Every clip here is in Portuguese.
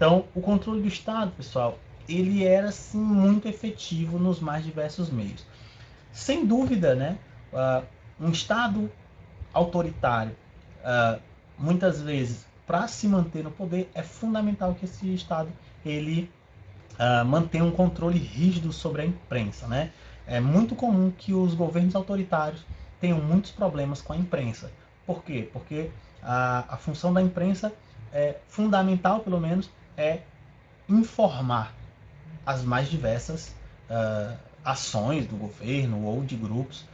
Então, o controle do Estado, pessoal, ele era sim muito efetivo nos mais diversos meios. Sem dúvida, né, um Estado autoritário, muitas vezes, para se manter no poder, é fundamental que esse Estado ele mantenha um controle rígido sobre a imprensa, né? É muito comum que os governos autoritários tenham muitos problemas com a imprensa. Por quê? Porque a função da imprensa é fundamental, pelo menos, é informar as mais diversas ações do governo ou de grupos,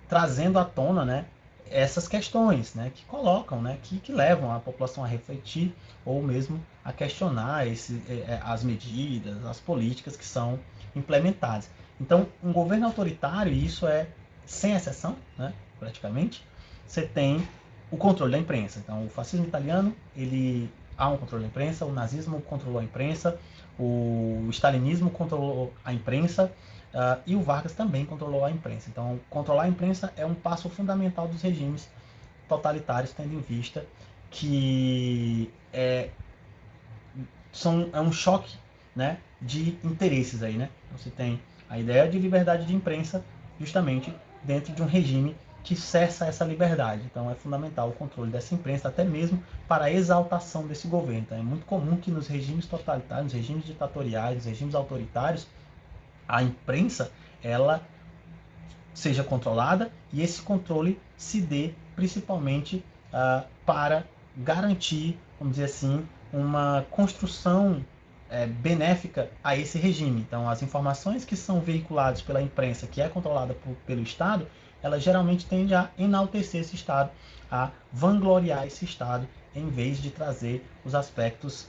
trazendo à tona, né, essas questões, né, que colocam, né, que levam a população a refletir ou mesmo a questionar as medidas, as políticas que são implementadas. Então, um governo autoritário, e isso é sem exceção, né, praticamente, você tem o controle da imprensa. Então, o fascismo italiano, ele há um controle da imprensa, o nazismo controlou a imprensa, o stalinismo controlou a imprensa, e o Vargas também controlou a imprensa. Então, controlar a imprensa é um passo fundamental dos regimes totalitários, tendo em vista que é um choque, né, de interesses aí, né? Você tem a ideia de liberdade de imprensa justamente dentro de um regime que cessa essa liberdade. Então é fundamental o controle dessa imprensa, até mesmo para a exaltação desse governo. Então, é muito comum que nos regimes totalitários, nos regimes ditatoriais, nos regimes autoritários, a imprensa ela seja controlada e esse controle se dê principalmente para garantir, vamos dizer assim, uma construção benéfica a esse regime. Então, as informações que são veiculadas pela imprensa, que é controlada pelo Estado, ela geralmente tende a enaltecer esse Estado, a vangloriar esse Estado, em vez de trazer os aspectos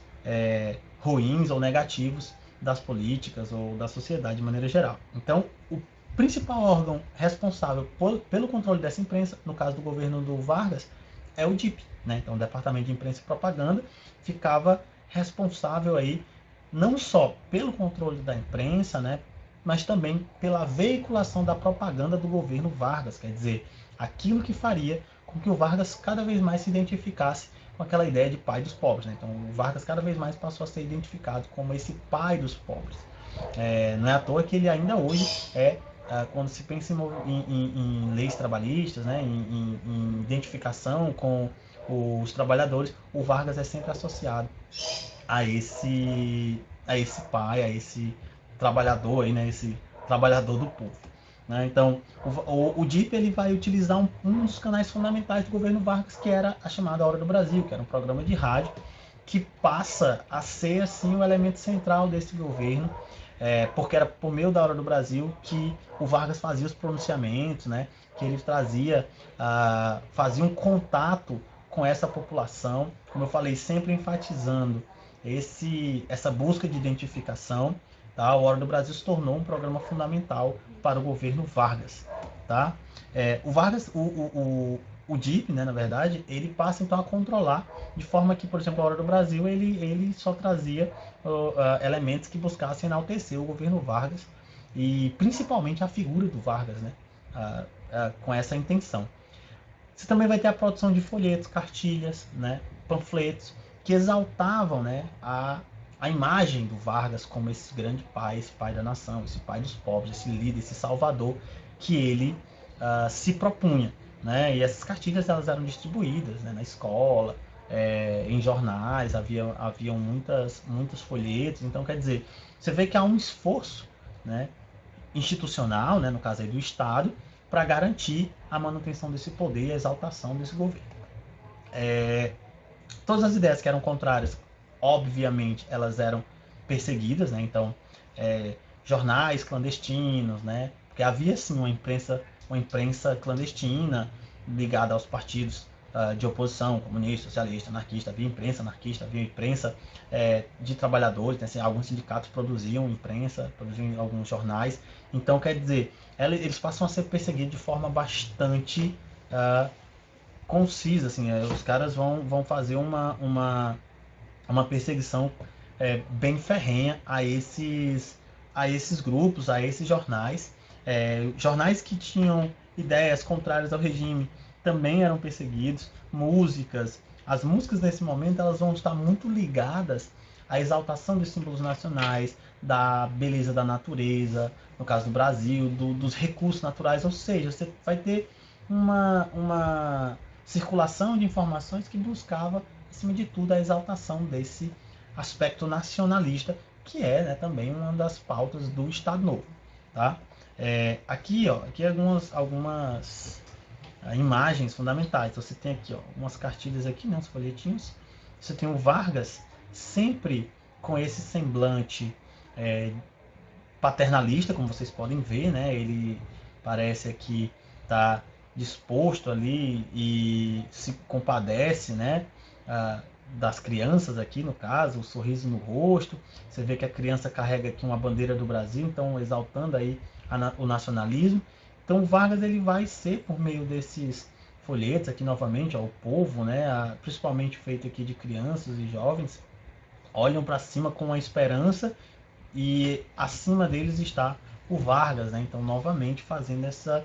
ruins ou negativos das políticas ou da sociedade de maneira geral. Então, o principal órgão responsável pelo controle dessa imprensa, no caso do governo do Vargas, é o DIP, né? Então, o Departamento de Imprensa e Propaganda ficava responsável aí não só pelo controle da imprensa, né, mas também pela veiculação da propaganda do governo Vargas, quer dizer, aquilo que faria com que o Vargas cada vez mais se identificasse com aquela ideia de pai dos pobres, né? Então, o Vargas cada vez mais passou a ser identificado como esse pai dos pobres. Não é à toa que ele ainda hoje quando se pensa em leis trabalhistas, né, em identificação com os trabalhadores, o Vargas é sempre associado a esse pai, a esse trabalhador aí, né, esse trabalhador do povo. Né? Então, o DIP ele vai utilizar um dos canais fundamentais do governo Vargas, que era a chamada Hora do Brasil, que era um programa de rádio que passa a ser assim o elemento central desse governo, porque era por meio da Hora do Brasil que o Vargas fazia os pronunciamentos, né, que ele fazia um contato com essa população, como eu falei, sempre enfatizando essa busca de identificação. Tá? O Hora do Brasil se tornou um programa fundamental para o governo Vargas. Tá? O Vargas, o DIP, né, na verdade, ele passa então a controlar, de forma que, por exemplo, a Hora do Brasil ele só trazia elementos que buscassem enaltecer o governo Vargas e principalmente a figura do Vargas, né, com essa intenção. Você também vai ter a produção de folhetos, cartilhas, né, panfletos, que exaltavam, né, a imagem do Vargas como esse grande pai, esse pai da nação, esse pai dos pobres, esse líder, esse salvador que ele se propunha. Né? E essas cartilhas elas eram distribuídas, né, na escola, em jornais, haviam muitos folhetos. Então, quer dizer, você vê que há um esforço, né, institucional, né, no caso aí do Estado, para garantir a manutenção desse poder e a exaltação desse governo. Todas as ideias que eram contrárias, obviamente, elas eram perseguidas, né? Então, jornais clandestinos, né? Porque havia sim uma imprensa clandestina ligada aos partidos de oposição, comunista, socialista, anarquista. Havia imprensa anarquista, havia imprensa de trabalhadores, né? Assim, alguns sindicatos produziam imprensa, produziam alguns jornais. Então, quer dizer, eles passam a ser perseguidos de forma bastante concisa, assim, os caras vão fazer uma perseguição bem ferrenha a esses grupos, a esses jornais. Jornais que tinham ideias contrárias ao regime também eram perseguidos. As músicas nesse momento elas vão estar muito ligadas a exaltação dos símbolos nacionais, da beleza da natureza, no caso do Brasil, dos recursos naturais, ou seja, você vai ter uma circulação de informações que buscava, acima de tudo, a exaltação desse aspecto nacionalista, que é, né, também uma das pautas do Estado Novo. Tá? Aqui algumas imagens fundamentais. Você tem aqui umas cartilhas aqui, né, uns folhetinhos. Você tem o Vargas sempre com esse semblante paternalista, como vocês podem ver, né? Ele parece aqui estar disposto ali e se compadece, né? Das crianças aqui, no caso, o sorriso no rosto. Você vê que a criança carrega aqui uma bandeira do Brasil, então exaltando aí o nacionalismo. Então o Vargas ele vai ser, por meio desses folhetos aqui novamente, o povo, né? Principalmente feito aqui de crianças e jovens, olham para cima com uma esperança e acima deles está o Vargas, né? Então novamente fazendo essa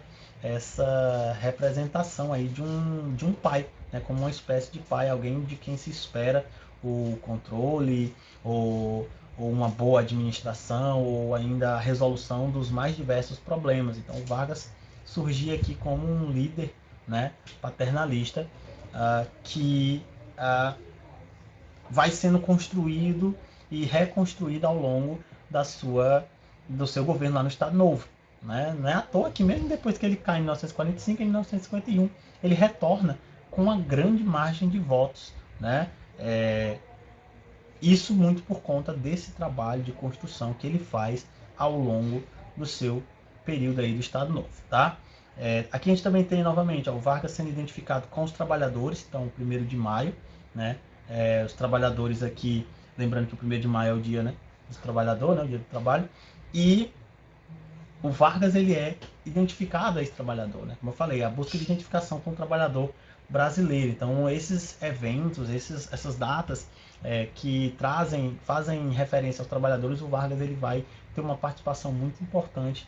representação aí de um pai, né? Como uma espécie de pai, alguém de quem se espera o controle ou uma boa administração ou ainda a resolução dos mais diversos problemas. Então o Vargas surgia aqui como um líder, né, paternalista, que vai sendo construído e reconstruído ao longo do seu governo lá no Estado Novo. Né? Não é à toa que mesmo depois que ele cai em 1945, em 1951, ele retorna com uma grande margem de votos. Né? Isso muito por conta desse trabalho de construção que ele faz ao longo do seu período aí do Estado Novo. Tá? Aqui a gente também tem novamente o Vargas sendo identificado com os trabalhadores, então o 1º de maio, né? Os trabalhadores aqui, lembrando que o 1º de maio é o dia, né, do trabalhador, né, o dia do trabalho, e o Vargas ele é identificado a esse trabalhador, né? Como eu falei, a busca de identificação com o trabalhador brasileiro. Então esses eventos, essas datas que fazem referência aos trabalhadores, o Vargas ele vai ter uma participação muito importante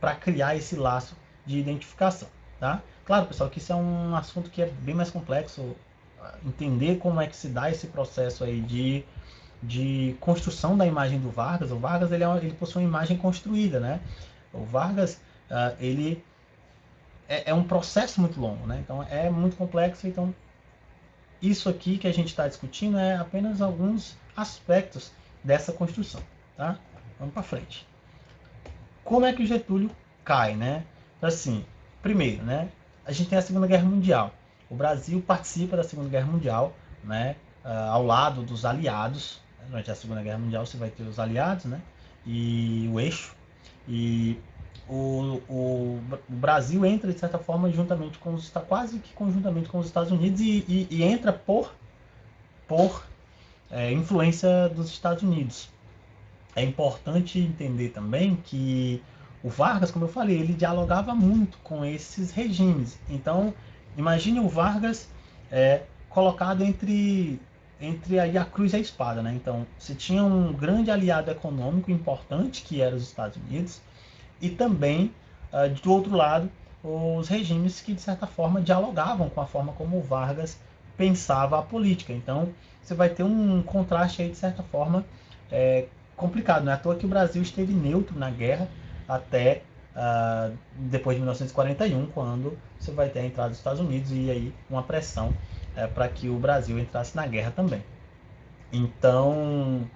para criar esse laço de identificação. Tá? Claro, pessoal, que isso é um assunto que é bem mais complexo, entender como é que se dá esse processo aí de construção da imagem do Vargas. O Vargas ele possui uma imagem construída, né? O Vargas ele é um processo muito longo, né? Então é muito complexo. Então isso aqui que a gente está discutindo é apenas alguns aspectos dessa construção, tá? Vamos para frente. Como é que o Getúlio cai, né? Assim, primeiro, né? A gente tem a Segunda Guerra Mundial. O Brasil participa da Segunda Guerra Mundial, né? Ao lado dos aliados. Durante a Segunda Guerra Mundial você vai ter os aliados, né? E o eixo. E o Brasil entra, de certa forma, juntamente com quase que conjuntamente com os Estados Unidos e entra por influência dos Estados Unidos. É importante entender também que o Vargas, como eu falei, ele dialogava muito com esses regimes. Então, imagine o Vargas colocado entre aí a cruz e a espada, né? Então, você tinha um grande aliado econômico importante, que era os Estados Unidos, e também, do outro lado, os regimes que, de certa forma, dialogavam com a forma como o Vargas pensava a política. Então, você vai ter um contraste aí, de certa forma, complicado. Não é à toa que o Brasil esteve neutro na guerra até depois de 1941, quando você vai ter a entrada dos Estados Unidos e aí uma pressão para que o Brasil entrasse na guerra também. Então,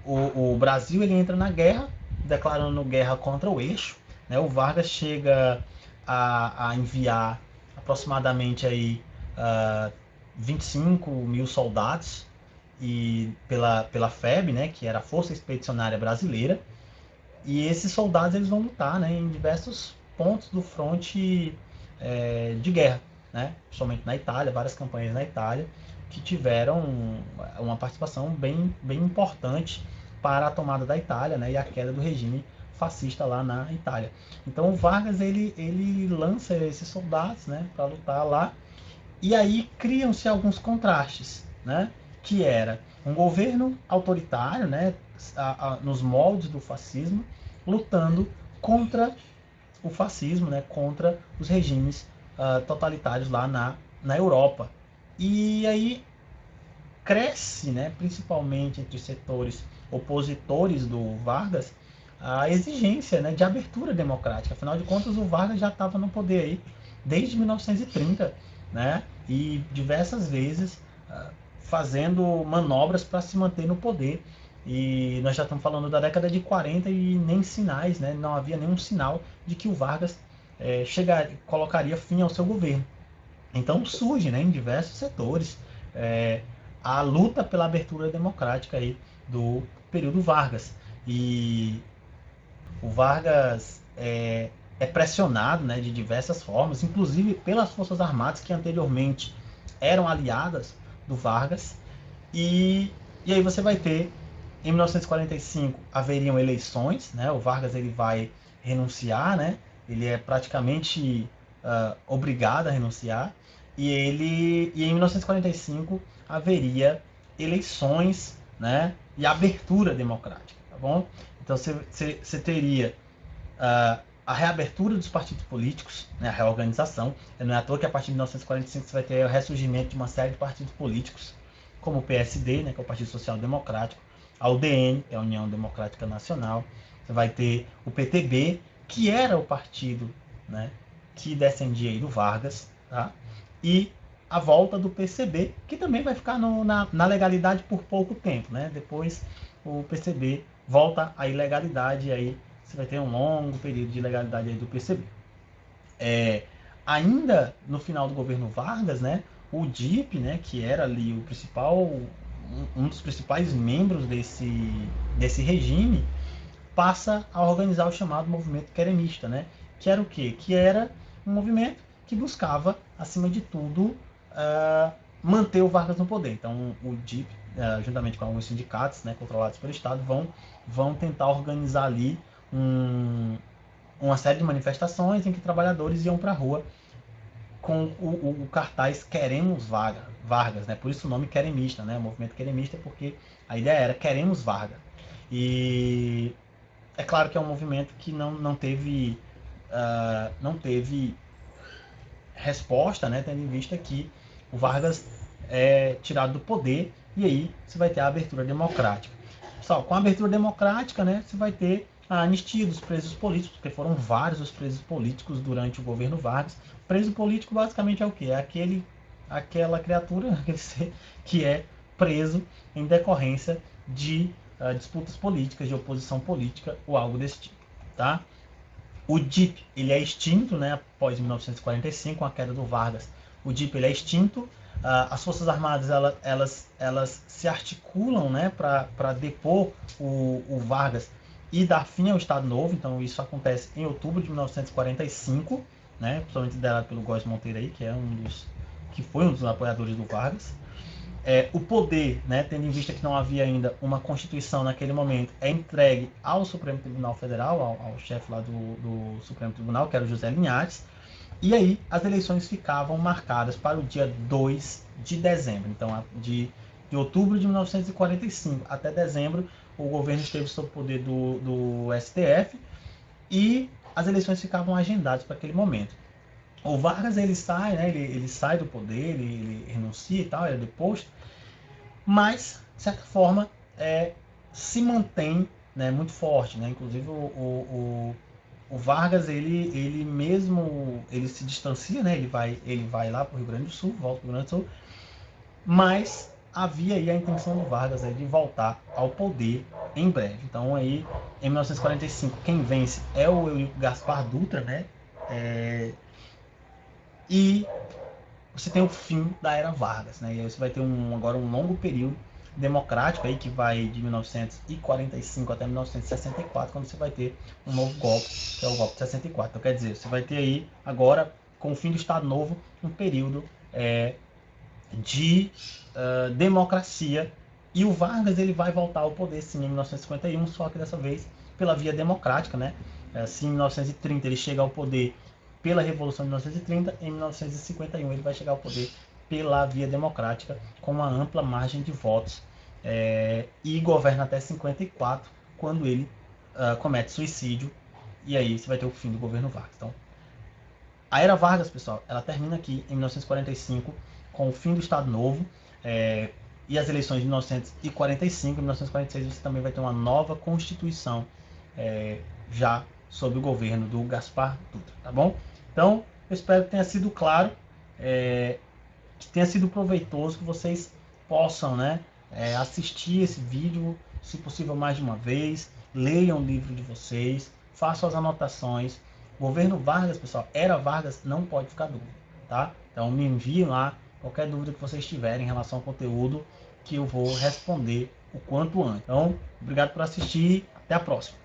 o Brasil ele entra na guerra, declarando guerra contra o eixo. Né? O Vargas chega a enviar aproximadamente aí, 25 mil soldados e pela FEB, né, que era a Força Expedicionária Brasileira, e esses soldados eles vão lutar, né, em diversos pontos do fronte de guerra, né, principalmente na Itália, várias campanhas na Itália, que tiveram uma participação bem importante para a tomada da Itália, né, e a queda do regime fascista lá na Itália. Então o Vargas ele lança esses soldados, né, para lutar lá, e aí criam-se alguns contrastes, né, que era um governo autoritário, né, nos moldes do fascismo, lutando contra o fascismo, né, contra os regimes totalitários lá na Europa. E aí cresce, né, principalmente entre os setores opositores do Vargas, a exigência, né, de abertura democrática. Afinal de contas, o Vargas já estava no poder aí desde 1930, né, e diversas vezes fazendo manobras para se manter no poder. E nós já estamos falando da década de 40 e nem sinais, né, não havia nenhum sinal de que o Vargas colocaria fim ao seu governo. Então surge, né, em diversos setores a luta pela abertura democrática aí do período Vargas. E o Vargas é pressionado, né, de diversas formas, inclusive pelas Forças Armadas que anteriormente eram aliadas do Vargas. E aí você vai ter, em 1945, haveriam eleições, né, o Vargas ele vai renunciar, né, ele é praticamente obrigado a renunciar, e em 1945 haveria eleições, né, e abertura democrática, tá bom? Então você teria a reabertura dos partidos políticos, né, a reorganização. Não é à toa que a partir de 1945 você vai ter o ressurgimento de uma série de partidos políticos, como o PSD, né, que é o Partido Social Democrático, a UDN, que é a União Democrática Nacional, você vai ter o PTB, que era o partido, né, que descendia aí do Vargas, tá? E a volta do PCB, que também vai ficar na legalidade por pouco tempo, né? Depois o PCB volta à ilegalidade, e aí você vai ter um longo período de ilegalidade aí do PCB. Ainda no final do governo Vargas, né, o DIP, né, que era ali o principal, um dos principais membros desse regime, passa a organizar o chamado movimento queremista, né, que era o quê? Que era um movimento que buscava, acima de tudo, manter o Vargas no poder. Então, o DIP, juntamente com alguns sindicatos, né, controlados pelo Estado, vão tentar organizar ali uma série de manifestações em que trabalhadores iam para a rua com o cartaz Queremos Vargas, né? Por isso o nome queremista, né? O movimento queremista, porque a ideia era Queremos Vargas. E é claro que é um movimento que não teve resposta, né? Tendo em vista que o Vargas é tirado do poder e aí você vai ter a abertura democrática. Pessoal, com a abertura democrática, né? Você vai ter a anistia dos presos políticos, porque foram vários os presos políticos durante o governo Vargas. Preso político basicamente é o quê? É aquela criatura, aquele ser que é preso em decorrência de disputas políticas, de oposição política ou algo desse tipo, tá? O DIP ele é extinto, né, após 1945, com a queda do Vargas. O DIP ele é extinto. As Forças Armadas elas se articulam, né, para depor o Vargas e dar fim ao Estado Novo. Então isso acontece em outubro de 1945, né, principalmente liderado pelo Góes Monteiro aí, que foi um dos apoiadores do Vargas. O poder, né, tendo em vista que não havia ainda uma Constituição naquele momento, é entregue ao Supremo Tribunal Federal, ao chefe lá do Supremo Tribunal, que era o José Linhares, e aí as eleições ficavam marcadas para o dia 2 de dezembro. Então, de outubro de 1945 até dezembro, o governo esteve sob o poder do STF e as eleições ficavam agendadas para aquele momento. O Vargas ele sai, né, ele sai do poder, ele renuncia e tal, ele é deposto, mas, de certa forma, se mantém, né, muito forte. Né? Inclusive, o Vargas, ele mesmo, ele se distancia, né? ele vai lá para o Rio Grande do Sul, volta para o Rio Grande do Sul, mas havia aí a intenção do Vargas de voltar ao poder em breve. Então, aí, em 1945, quem vence é o Eurico Gaspar Dutra, né? E você tem o fim da era Vargas, né? E aí você vai ter agora um longo período democrático aí que vai de 1945 até 1964, quando você vai ter um novo golpe, que é o golpe de 64. Então quer dizer, você vai ter aí agora, com o fim do Estado Novo, um período de democracia, e o Vargas ele vai voltar ao poder sim em 1951, só que dessa vez pela via democrática, né? Assim, em 1930 ele chega ao poder pela Revolução de 1930, em 1951 ele vai chegar ao poder pela via democrática, com uma ampla margem de votos, e governa até 54, quando ele comete suicídio, e aí você vai ter o fim do governo Vargas. Então, a Era Vargas, pessoal, ela termina aqui em 1945, com o fim do Estado Novo, e as eleições de 1945 e 1946, você também vai ter uma nova Constituição já sob o governo do Gaspar Dutra, tá bom? Então, eu espero que tenha sido claro, que tenha sido proveitoso, que vocês possam, né, assistir esse vídeo, se possível mais de uma vez, leiam o livro de vocês, façam as anotações. O governo Vargas, pessoal, era Vargas, não pode ficar dúvida, tá? Então me enviem lá qualquer dúvida que vocês tiverem em relação ao conteúdo, que eu vou responder o quanto antes. Então, obrigado por assistir, até a próxima.